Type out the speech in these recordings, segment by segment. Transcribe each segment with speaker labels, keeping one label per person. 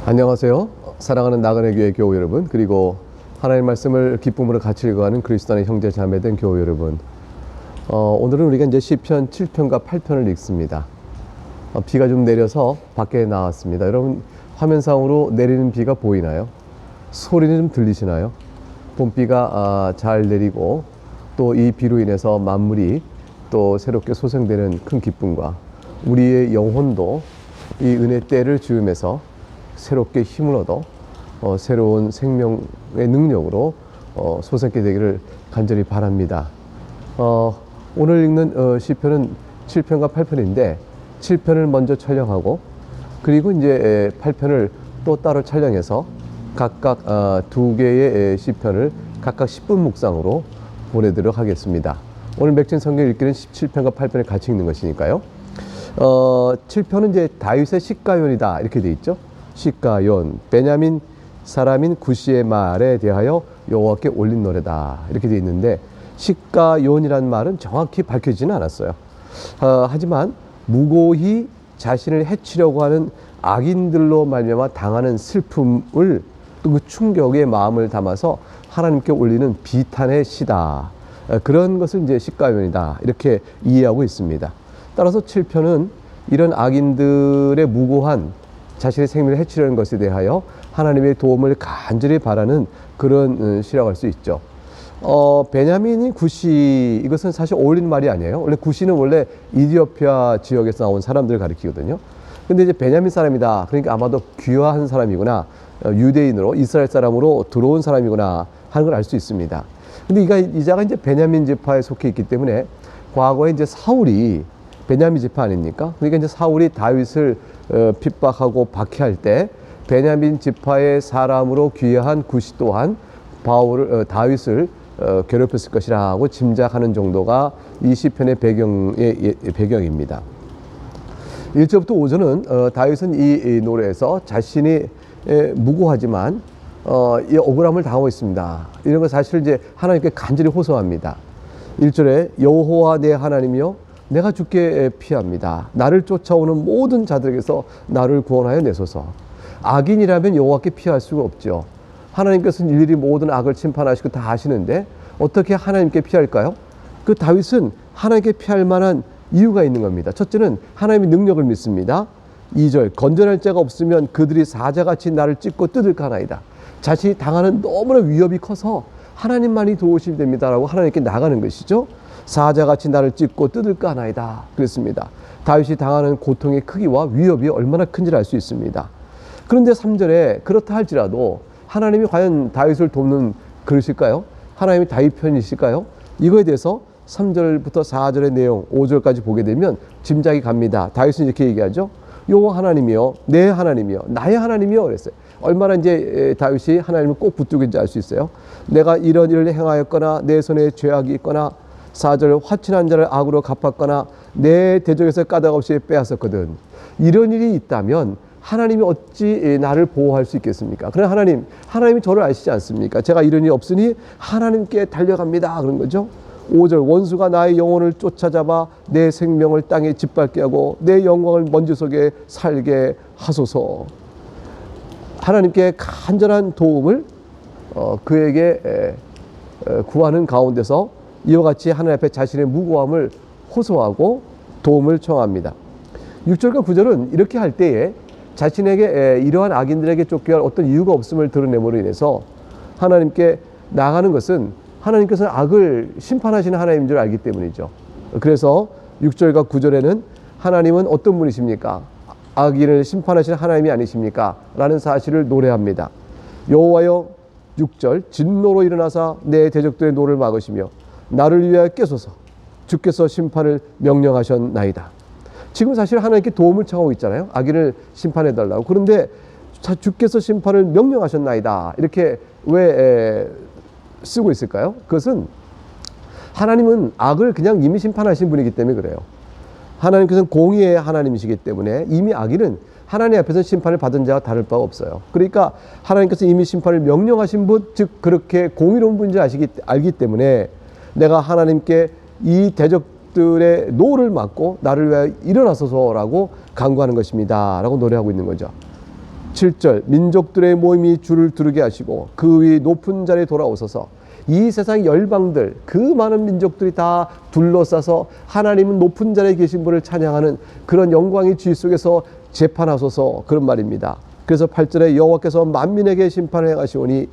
Speaker 1: 안녕하세요. 사랑하는 나그네 교회 교우 여러분, 그리고 하나님의 말씀을 기쁨으로 같이 읽어가는 그리스도 안의 형제 자매된 교우 여러분. 오늘은 우리가 이제 시편 7편과 8편을 읽습니다. 비가 좀 내려서 밖에 나왔습니다. 여러분, 화면상으로 내리는 비가 보이나요? 소리는 좀 들리시나요? 봄비가 잘 내리고 또 이 비로 인해서 만물이 또 새롭게 소생되는 큰 기쁨과 우리의 영혼도 이 은혜 때를 주음에서 새롭게 힘을 얻어 새로운 생명의 능력으로 소생케 되기를 간절히 바랍니다. 오늘 읽는 시편은 7편과 8편인데 7편을 먼저 촬영하고 그리고 이제 8편을 또 따로 촬영해서 각각 두 개의 시편을 각각 10분 묵상으로 보내도록 하겠습니다. 오늘 맥진 성경 읽기는 17편과 8편을 같이 읽는 것이니까요. 7편은 이제 다윗의 시가연이다 이렇게 돼 있죠. 시가연, 베냐민 사람인 구시의 말에 대하여 여호와께 올린 노래다 이렇게 돼 있는데, 시가연이란 말은 정확히 밝혀지지는 않았어요. 하지만 무고히 자신을 해치려고 하는 악인들로 말미암아 당하는 슬픔을 또 그 충격의 마음을 담아서 하나님께 올리는 비탄의 시다, 그런 것을 이제 시가연이다 이렇게 이해하고 있습니다. 따라서 7편은 이런 악인들의 무고한 자신의 생명을 해치려는 것에 대하여 하나님의 도움을 간절히 바라는 그런 시라고 할 수 있죠. 베냐민이 구시, 이것은 사실 어울리는 말이 아니에요. 원래 구시는 원래 이디오피아 지역에서 나온 사람들을 가리키거든요. 근데 이제 베냐민 사람이다, 그러니까 아마도 귀화한 사람이구나, 유대인으로 이스라엘 사람으로 들어온 사람이구나 하는 걸 알 수 있습니다. 근데 이자가 이제 베냐민 지파에 속해 있기 때문에 과거에 이제 사울이 베냐민 지파 아닙니까? 그러니까 이제 사울이 다윗을 핍박하고 박해할 때 베냐민 지파의 사람으로 귀화한 구시 또한 다윗을 괴롭혔을 것이라고 짐작하는 정도가 이 시편의 배경입니다. 1절부터 5절은 다윗은 이 노래에서 자신이 무고하지만 이 억울함을 당하고 있습니다. 이런 거 사실 이제 하나님께 간절히 호소합니다. 1절에 여호와 내 하나님이여 내가 주께 피합니다. 나를 쫓아오는 모든 자들에게서 나를 구원하여 내소서. 악인이라면 여호와께 피할 수가 없죠. 하나님께서는 일일이 모든 악을 심판하시고 다 아시는데 어떻게 하나님께 피할까요? 그 다윗은 하나님께 피할 만한 이유가 있는 겁니다. 첫째는 하나님의 능력을 믿습니다. 2절 건전할 자가 없으면 그들이 사자같이 나를 찢고 뜯을까 하나이다. 자신이 당하는 너무나 위협이 커서 하나님만이 도우시면 됩니다라고 하나님께 나가는 것이죠. 사자같이 나를 찢고 뜯을까 하나이다 그랬습니다. 다윗이 당하는 고통의 크기와 위협이 얼마나 큰지를 알 수 있습니다. 그런데 3절에 그렇다 할지라도 하나님이 과연 다윗을 돕는 그러실까요? 하나님이 다윗 편이실까요? 이거에 대해서 3절부터 4절의 내용 5절까지 보게 되면 짐작이 갑니다. 다윗은 이렇게 얘기하죠. 여호와 하나님이여 내 하나님이여 나의 하나님이여 그랬어요. 얼마나 이제 다윗이 하나님을 꼭 붙들고 있는지 알 수 있어요. 내가 이런 일을 행하였거나 내 손에 죄악이 있거나 4절 화친한 자를 악으로 갚았거나 내 대적에서 까닭 없이 빼앗았거든. 이런 일이 있다면 하나님이 어찌 나를 보호할 수 있겠습니까? 그러나 하나님이 저를 아시지 않습니까? 제가 이런 일이 없으니 하나님께 달려갑니다 그런 거죠. 5절 원수가 나의 영혼을 쫓아잡아 내 생명을 땅에 짓밟게 하고 내 영광을 먼지 속에 살게 하소서. 하나님께 간절한 도움을 그에게 구하는 가운데서 이와 같이 하나님 앞에 자신의 무고함을 호소하고 도움을 청합니다. 6절과 9절은 이렇게 할 때에 자신에게 이러한 악인들에게 쫓겨갈 어떤 이유가 없음을 드러냄으로 인해서 하나님께 나가는 것은 하나님께서는 악을 심판하시는 하나님인 줄 알기 때문이죠. 그래서 6절과 9절에는 하나님은 어떤 분이십니까? 악인을 심판하시는 하나님이 아니십니까? 라는 사실을 노래합니다. 여호와여 6절 진노로 일어나사 내 대적들의 노를 막으시며 나를 위하여 깨소서. 주께서 심판을 명령하셨나이다. 지금 사실 하나님께 도움을 청하고 있잖아요. 악인을 심판해달라고. 그런데 주께서 심판을 명령하셨나이다 이렇게 왜 쓰고 있을까요? 그것은 하나님은 악을 그냥 이미 심판하신 분이기 때문에 그래요. 하나님께서는 공의의 하나님이시기 때문에 이미 악인은 하나님 앞에서 심판을 받은 자와 다를 바가 없어요. 그러니까 하나님께서 이미 심판을 명령하신 분, 즉 그렇게 공의로운 분인지 알기 때문에 내가 하나님께 이 대적들의 노를 막고 나를 위하여 일어나소서라고 간구하는 것입니다 라고 노래하고 있는 거죠. 7절 민족들의 모임이 줄을 두르게 하시고 그 위 높은 자리에 돌아오소서. 이 세상 열방들 그 많은 민족들이 다 둘러싸서 하나님은 높은 자리에 계신 분을 찬양하는 그런 영광의 지 속에서 재판하소서, 그런 말입니다. 그래서 8절에 여호와께서 만민에게 심판을 행하시오니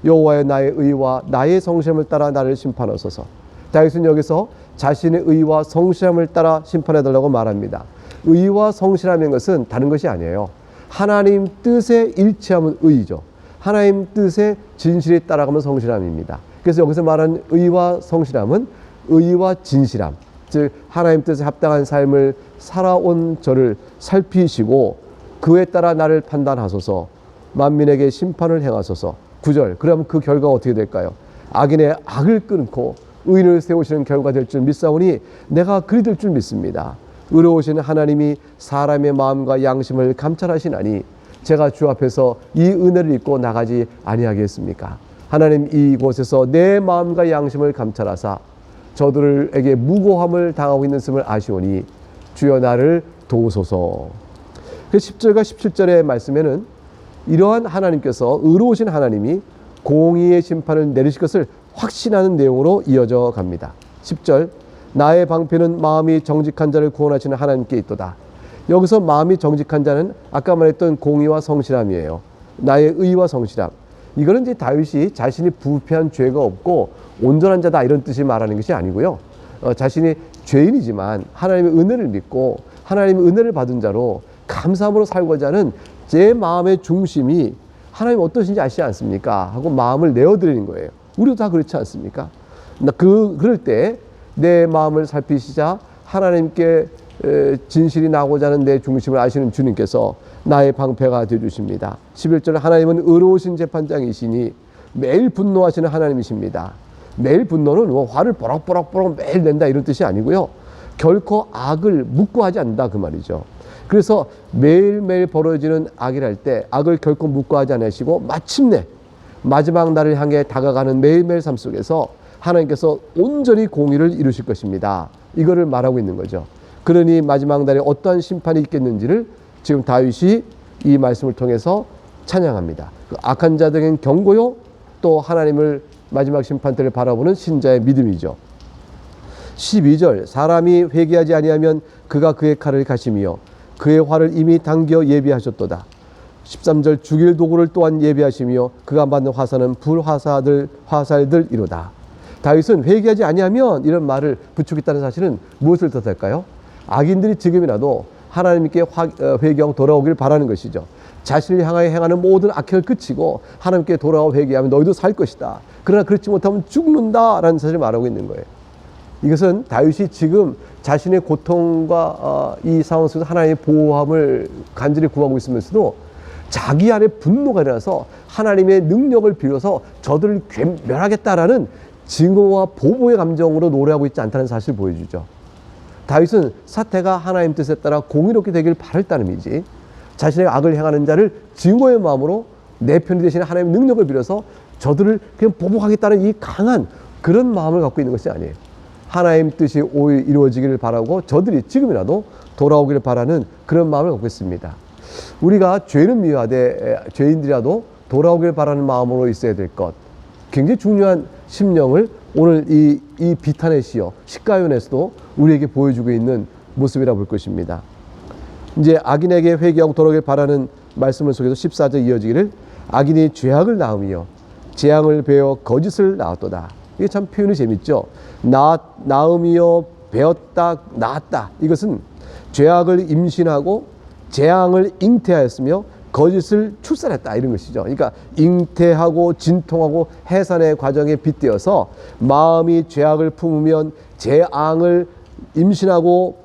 Speaker 1: 여호와여 나의 의와 나의 성실함을 따라 나를 심판하소서. 다윗은 여기서 자신의 의와 성실함을 따라 심판해달라고 말합니다. 의와 성실함인 것은 다른 것이 아니에요. 하나님 뜻에 일치하면 의이죠. 하나님 뜻에 진실이 따라가면 성실함입니다. 그래서 여기서 말하는 의와 성실함은 의와 진실함, 즉 하나님 뜻에 합당한 삶을 살아온 저를 살피시고 그에 따라 나를 판단하소서. 만민에게 심판을 행하소서. 9절 그러면 그 결과가 어떻게 될까요? 악인의 악을 끊고 의인을 세우시는 결과가 될 줄 믿사오니 내가 그리 될 줄 믿습니다. 의로우신 하나님이 사람의 마음과 양심을 감찰하시나니 제가 주 앞에서 이 은혜를 잊고 나가지 아니하겠습니까? 하나님 이곳에서 내 마음과 양심을 감찰하사 저들에게 무고함을 당하고 있는 것을 아시오니 주여 나를 도우소서. 10절과 17절의 말씀에는 이러한 하나님께서 의로우신 하나님이 공의의 심판을 내리실 것을 확신하는 내용으로 이어져 갑니다. 10절 나의 방패는 마음이 정직한 자를 구원하시는 하나님께 있도다. 여기서 마음이 정직한 자는 아까 말했던 공의와 성실함이에요. 나의 의와 성실함. 이거는 이제 다윗이 자신이 부패한 죄가 없고 온전한 자다 이런 뜻이 말하는 것이 아니고요. 자신이 죄인이지만 하나님의 은혜를 믿고 하나님의 은혜를 받은 자로 감사함으로 살고자 하는 제 마음의 중심이 하나님 어떠신지 아시지 않습니까? 하고 마음을 내어드리는 거예요. 우리도 다 그렇지 않습니까? 그럴 때 내 마음을 살피시자 하나님께 진실이 나고자 하는 내 중심을 아시는 주님께서 나의 방패가 되어주십니다. 11절 하나님은 의로우신 재판장이시니 매일 분노하시는 하나님이십니다. 매일 분노는 뭐 화를 뽀락뽀락 매일 낸다 이런 뜻이 아니고요. 결코 악을 묵고하지 않는다 그 말이죠. 그래서 매일매일 벌어지는 악이랄 때 악을 결코 묵고하지 않으시고 마침내 마지막 날을 향해 다가가는 매일매일 삶 속에서 하나님께서 온전히 공의를 이루실 것입니다. 이거를 말하고 있는 거죠. 그러니 마지막 날에 어떠한 심판이 있겠는지를 지금 다윗이 이 말씀을 통해서 찬양합니다. 그 악한 자들에겐 경고요, 또 하나님을 마지막 심판 때를 바라보는 신자의 믿음이죠. 12절 사람이 회개하지 아니하면 그가 그의 칼을 가시며 그의 활을 이미 당겨 예비하셨도다. 13절 죽일 도구를 또한 예비하시며 그가 만든 화살은 불화살들이로다. 다윗은 회개하지 아니하면 이런 말을 부추겼다는 사실은 무엇을 뜻할까요? 악인들이 지금이라도 하나님께 회개하고 돌아오길 바라는 것이죠. 자신을 향하여 행하는 모든 악행을 그치고 하나님께 돌아와 회개하면 너희도 살 것이다. 그러나 그렇지 못하면 죽는다라는 사실을 말하고 있는 거예요. 이것은 다윗이 지금 자신의 고통과 이 상황 속에서 하나님의 보호함을 간절히 구하고 있으면서도 자기 안에 분노가 일어나서 하나님의 능력을 빌어서 저들을 멸하겠다라는 증오와 보복의 감정으로 노래하고 있지 않다는 사실을 보여주죠. 다윗은 사태가 하나님 뜻에 따라 공의롭게 되길 바랄다는 의미지 자신의 악을 행하는 자를 증오의 마음으로 내 편이 되시는 하나님의 능력을 빌어서 저들을 그냥 보복하겠다는 이 강한 그런 마음을 갖고 있는 것이 아니에요. 하나님 뜻이 오히 이루어지기를 바라고 저들이 지금이라도 돌아오기를 바라는 그런 마음을 갖고 있습니다. 우리가 죄는 미워하되 죄인들이라도 돌아오기를 바라는 마음으로 있어야 될 것, 굉장히 중요한 심령을 오늘 이 비탄의 시여 시가연에서도 우리에게 보여주고 있는 모습이라 볼 것입니다. 이제 악인에게 회개하고 돌아오길 바라는 말씀을 속에서 14절 이어지기를 악인이 죄악을 낳으며 재앙을 베어 거짓을 낳았도다. 이게 참 표현이 재밌죠. 낳으며 베었다, 낳았다. 이것은 죄악을 임신하고 재앙을 잉태하였으며 거짓을 출산했다 이런 것이죠. 그러니까 잉태하고 진통하고 해산의 과정에 빗대어서 마음이 죄악을 품으면 재앙을 임신하고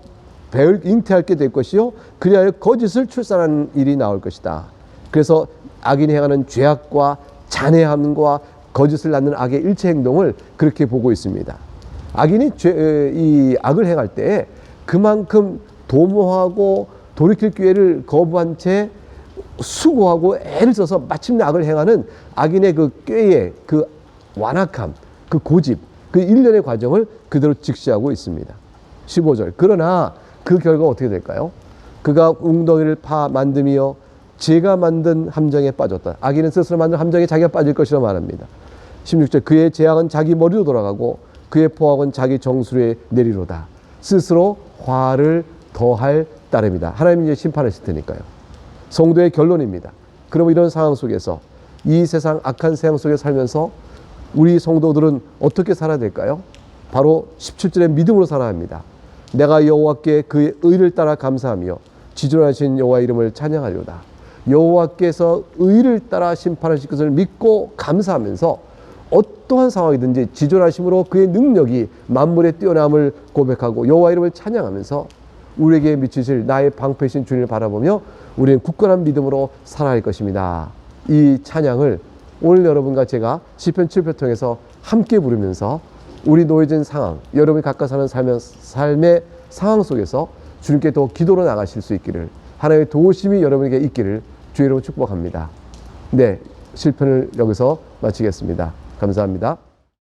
Speaker 1: 잉태하게 될 것이요 그리하여 거짓을 출산하는 일이 나올 것이다. 그래서 악인이 행하는 죄악과 잔해함과 거짓을 낳는 악의 일체 행동을 그렇게 보고 있습니다. 악인이 이 악을 행할 때 그만큼 도모하고 돌이킬 기회를 거부한 채 수고하고 애를 써서 마침내 악을 행하는 악인의 그 꾀의 그 완악함, 그 고집, 그 일련의 과정을 그대로 직시하고 있습니다. 15절 그러나 그 결과가 어떻게 될까요? 그가 웅덩이를 파 만드며 제가 만든 함정에 빠졌다. 악인은 스스로 만든 함정에 자기가 빠질 것이라 말합니다. 16절 그의 재앙은 자기 머리로 돌아가고 그의 포악은 자기 정수리에 내리로다. 스스로 화를 더할 따름이다. 하나님이 이제 심판하실 테니까요. 성도의 결론입니다. 그럼 이런 상황 속에서 이 세상 악한 세상 속에 살면서 우리 성도들은 어떻게 살아야 될까요? 바로 17절의 믿음으로 살아야 합니다. 내가 여호와께 그의 의를 따라 감사하며 지존하신 여호와의 이름을 찬양하리로다. 여호와께서 의를 따라 심판하실 것을 믿고 감사하면서 어떠한 상황이든지 지존하심으로 그의 능력이 만물의 뛰어남을 고백하고 여호와의 이름을 찬양하면서 우리에게 미치실 나의 방패신 주님을 바라보며 우리는 굳건한 믿음으로 살아갈 것입니다. 이 찬양을 오늘 여러분과 제가 시편 7편 통해서 함께 부르면서 우리 놓여진 상황, 여러분이 각각 사는 삶의 상황 속에서 주님께 더 기도로 나가실 수 있기를, 하나님의 도우심이 여러분에게 있기를 주의 이름으로 축복합니다. 네, 시편을 여기서 마치겠습니다. 감사합니다.